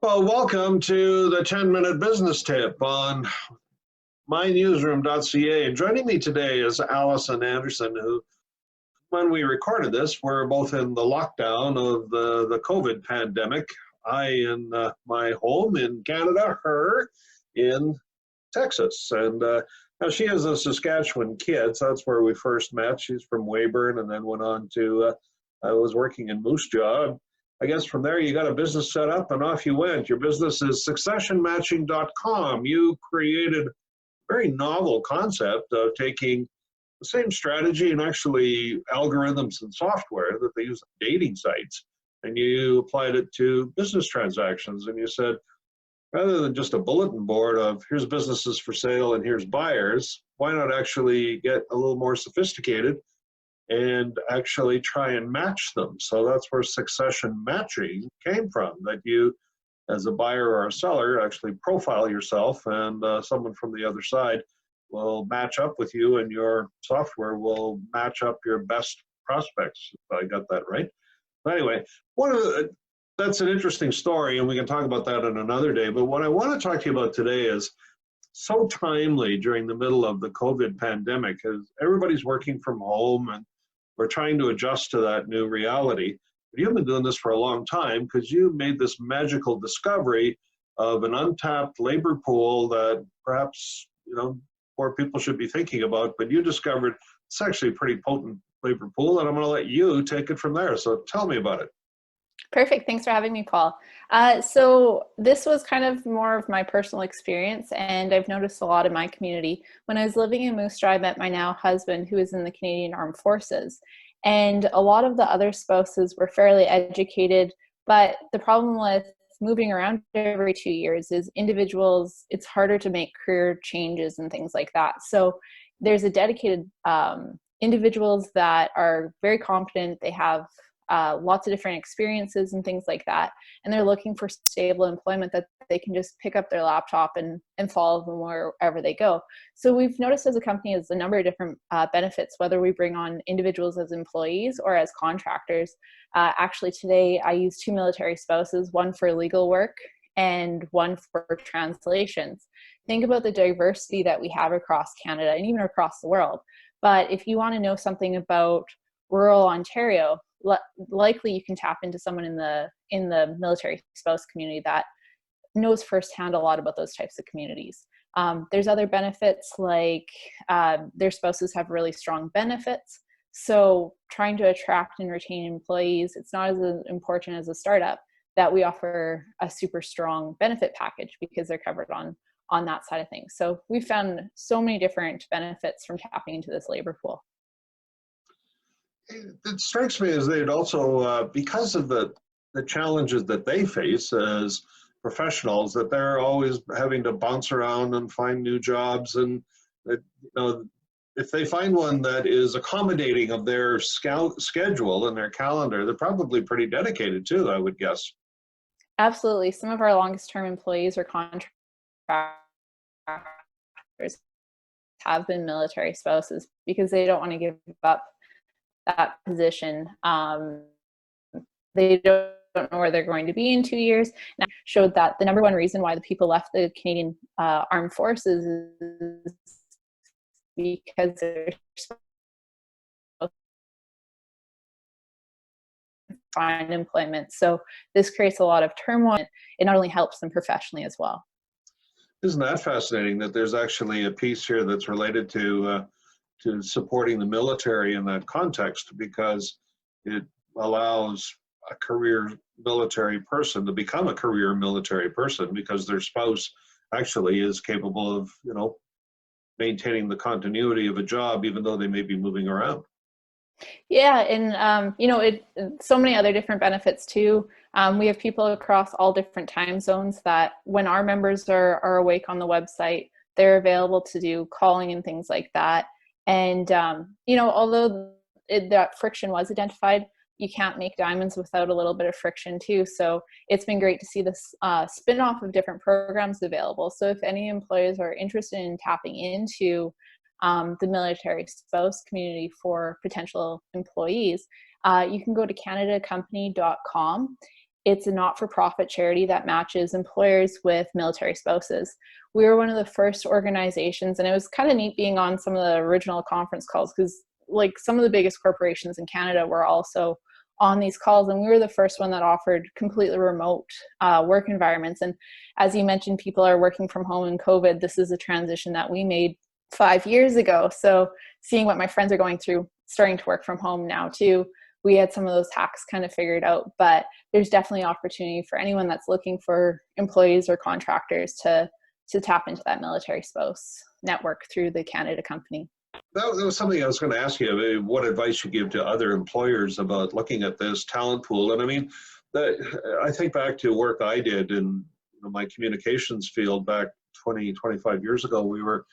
Well, welcome to the 10-minute business tip on mynewsroom.ca. And joining me today is Alison Anderson, who, when we recorded this, we're both in the lockdown of the COVID pandemic. I in my home in Canada, her in Texas. And now she has a Saskatchewan kid, so that's where we first met. She's from Weyburn and then went on to, I was working in Moose Jaw. I guess from there you got a business set up and off you went. Your business is successionmatching.com. You created a very novel concept of taking the same strategy and actually algorithms and software that they use on dating sites, and you applied it to business transactions. And you said, rather than just a bulletin board of here's businesses for sale and here's buyers, why not actually get a little more sophisticated and actually try and match them? So that's where succession matching came from, that you, as a buyer or a seller, actually profile yourself, and someone from the other side will match up with you, and your software will match up your best prospects, if I got that right. But anyway, that's an interesting story, and we can talk about that on another day. But what I want to talk to you about today is so timely during the middle of the COVID pandemic, because everybody's working from home and we're trying to adjust to that new reality. But you've been doing this for a long time because you made this magical discovery of an untapped labor pool that perhaps, more people should be thinking about, but you discovered it's actually a pretty potent labor pool, and I'm going to let you take it from there. So tell me about it. Perfect. Thanks for having me, Paul. So this was kind of more of my personal experience, and I've noticed a lot in my community. When I was living in Moose Jaw, I met my now husband, who is in the Canadian Armed Forces, and a lot of the other spouses were fairly educated, but the problem with moving around every 2 years is individuals, it's harder to make career changes and things like that. So there's a dedicated individuals that are very competent. They have lots of different experiences and things like that. And they're looking for stable employment that they can just pick up their laptop and follow them wherever they go. So we've noticed as a company is a number of different benefits, whether we bring on individuals as employees or as contractors. Actually today I use 2 military spouses, one for legal work and one for translations. Think about the diversity that we have across Canada and even across the world. But if you want to know something about rural Ontario, likely you can tap into someone in the military spouse community that knows firsthand a lot about those types of communities. There's other benefits like their spouses have really strong benefits. So trying to attract and retain employees, it's not as important as a startup that we offer a super strong benefit package because they're covered on that side of things. So we found so many different benefits from tapping into this labor pool. It strikes me as they'd also, because of the challenges that they face as professionals, that they're always having to bounce around and find new jobs, and that, if they find one that is accommodating of their schedule and their calendar, they're probably pretty dedicated too, I would guess. Absolutely. Some of our longest term employees or contractors have been military spouses because they don't want to give up that position. They don't know where they're going to be in 2 years. And showed that the number one reason why the people left the Canadian Armed Forces is because they're supposed to find employment. So this creates a lot of turmoil. It not only helps them professionally as well. Isn't that fascinating that there's actually a piece here that's related to supporting the military in that context, because it allows a career military person to become a career military person because their spouse actually is capable of, maintaining the continuity of a job even though they may be moving around. Yeah, and so many other different benefits too. We have people across all different time zones that when our members are awake on the website, they're available to do calling and things like that. And, although that friction was identified, you can't make diamonds without a little bit of friction too. So it's been great to see this spin-off of different programs available. So if any employers are interested in tapping into the military spouse community for potential employees, you can go to canadacompany.com it's a not-for-profit charity that matches employers with military spouses. We were one of the first organizations, and it was kind of neat being on some of the original conference calls, because like some of the biggest corporations in Canada were also on these calls, and we were the first one that offered completely remote work environments. And as you mentioned, people are working from home in COVID. This is a transition that we made 5 years ago. So seeing what my friends are going through, starting to work from home now too, we had some of those hacks kind of figured out. But there's definitely opportunity for anyone that's looking for employees or contractors to tap into that military spouse network through the Canada company. That was something I was going to ask you. I mean, what advice you give to other employers about looking at this talent pool? And I mean, I think back to work I did in my communications field back 20, 25 years ago. We were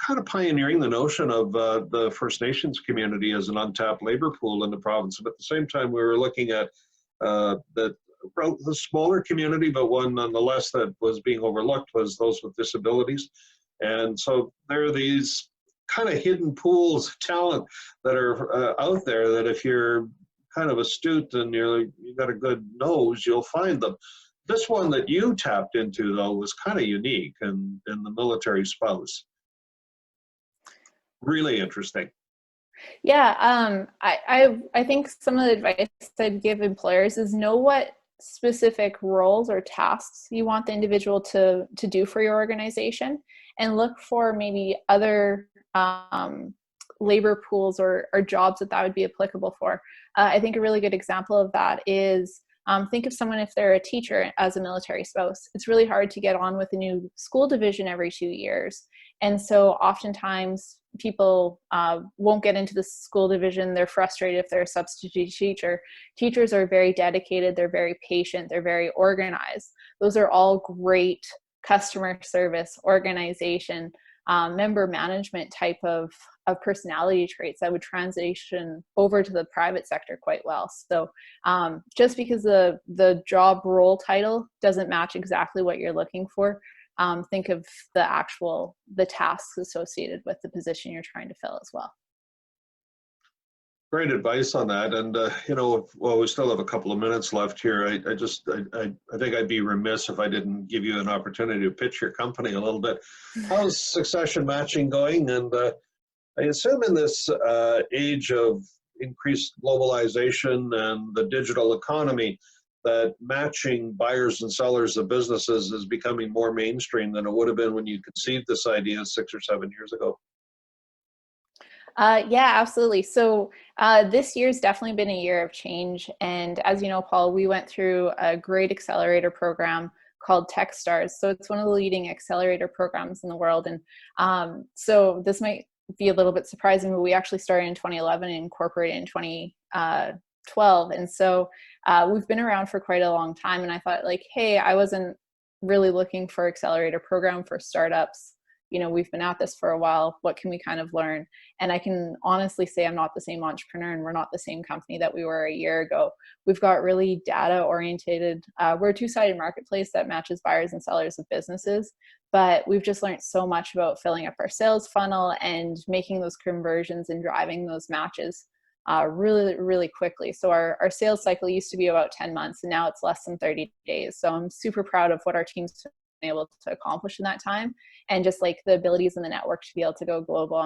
kind of pioneering the notion of the First Nations community as an untapped labor pool in the province. But at the same time, we were looking at the smaller community, but one nonetheless that was being overlooked was those with disabilities. And so there are these kind of hidden pools of talent that are out there that if you're kind of astute and you've got a good nose, you'll find them. This one that you tapped into, though, was kind of unique in the military spouse. Really interesting. Yeah, I think some of the advice I'd give employers is know what specific roles or tasks you want the individual to do for your organization, and look for maybe other labor pools or jobs that would be applicable for. I think a really good example of that is think of someone, if they're a teacher as a military spouse. It's really hard to get on with a new school division every 2 years. And so oftentimes people won't get into the school division. They're frustrated if they're a substitute teacher. Teachers are very dedicated. They're very patient. They're very organized. Those are all great customer service, organization, member management type of personality traits that would transition over to the private sector quite well. So just because the job role title doesn't match exactly what you're looking for, think of the tasks associated with the position you're trying to fill as well. Great advice on that. And, well, we still have a couple of minutes left here. I think I'd be remiss if I didn't give you an opportunity to pitch your company a little bit. How's succession matching going? And I assume in this age of increased globalization and the digital economy, that matching buyers and sellers of businesses is becoming more mainstream than it would have been when you conceived this idea 6 or 7 years ago. Yeah, absolutely. So this year's definitely been a year of change. And as you know, Paul, we went through a great accelerator program called TechStars. So it's one of the leading accelerator programs in the world. And so this might be a little bit surprising, but we actually started in 2011 and incorporated in 2012. And so we've been around for quite a long time. And I thought, like, hey, I wasn't really looking for accelerator program for startups. We've been at this for a while. What can we kind of learn? And I can honestly say I'm not the same entrepreneur, and we're not the same company that we were a year ago. We've got really data oriented. We're a two-sided marketplace that matches buyers and sellers of businesses, but we've just learned so much about filling up our sales funnel and making those conversions and driving those matches really, really quickly. So our sales cycle used to be about 10 months, and now it's less than 30 days. So I'm super proud of what our team's been able to accomplish in that time, and just like the abilities in the network to be able to go global.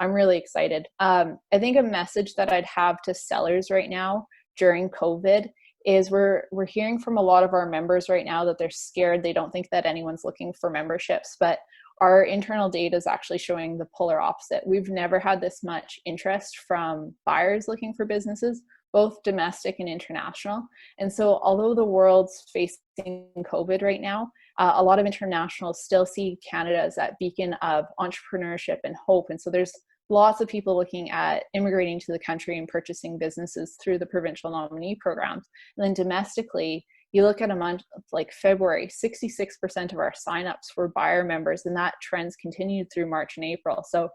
I'm really excited. I think a message that I'd have to sellers right now during COVID is we're hearing from a lot of our members right now that they're scared. They don't think that anyone's looking for memberships, but our internal data is actually showing the polar opposite. We've never had this much interest from buyers looking for businesses, both domestic and international. And so although the world's facing COVID right now, a lot of internationals still see Canada as that beacon of entrepreneurship and hope. And so there's lots of people looking at immigrating to the country and purchasing businesses through the provincial nominee programs. And then domestically, you look at a month like February, 66% of our signups were buyer members, and that trend's continued through March and April. So,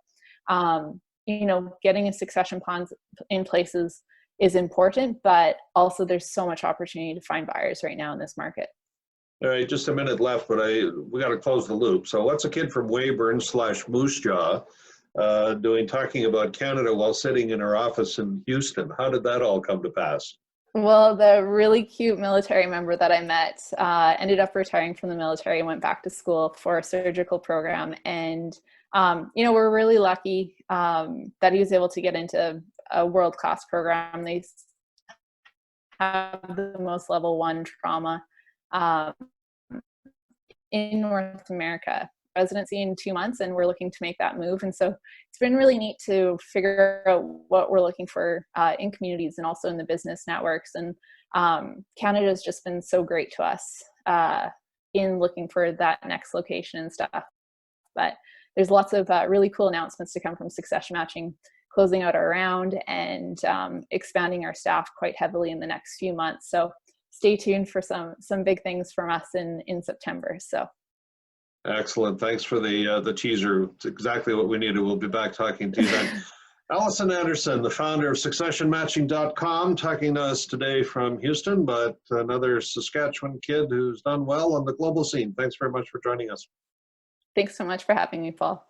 getting a succession plan in place is important, but also there's so much opportunity to find buyers right now in this market. All right, just a minute left, but we got to close the loop. So what's a kid from Weyburn/Moose Jaw talking about Canada while sitting in her office in Houston? How did that all come to pass? Well, the really cute military member that I met ended up retiring from the military and went back to school for a surgical program. And, we're really lucky that he was able to get into a world-class program. They have the most level 1 trauma um, in North America. Residency in 2 months, and we're looking to make that move. And so it's been really neat to figure out what we're looking for in communities and also in the business networks. And Canada has just been so great to us in looking for that next location and stuff. But there's lots of really cool announcements to come from Succession Matching, closing out our round and expanding our staff quite heavily in the next few months. So stay tuned for some big things from us in September. So. Excellent. Thanks for the teaser. It's exactly what we needed. We'll be back talking to you then. Alison Anderson, the founder of successionmatching.com, talking to us today from Houston, but another Saskatchewan kid who's done well on the global scene. Thanks very much for joining us. Thanks so much for having me, Paul.